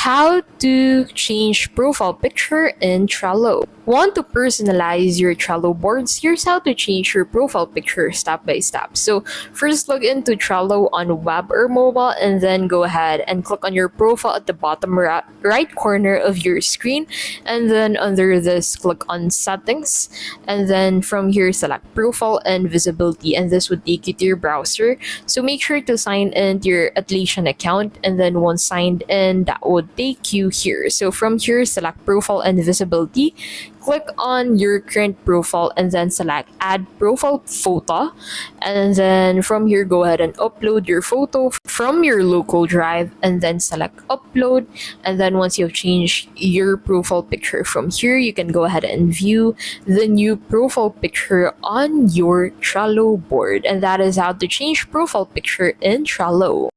How to change profile picture in Trello. Want to personalize your Trello boards? Here's how to change your profile picture step by step. So first log into Trello on web or mobile and then go ahead and click on your profile at the bottom right corner of your screen, and then under this click on settings, and then from here select profile and visibility, and this would take you to your browser. So make sure to sign in to your Atlassian account, and then once signed in, that would take you here. So from here select profile and visibility, click on your current profile and then select add profile photo, and then from here go ahead and upload your photo from your local drive and then select upload. And then once you've changed your profile picture, from here you can go ahead and view the new profile picture on your Trello board. And that is how to change profile picture in Trello.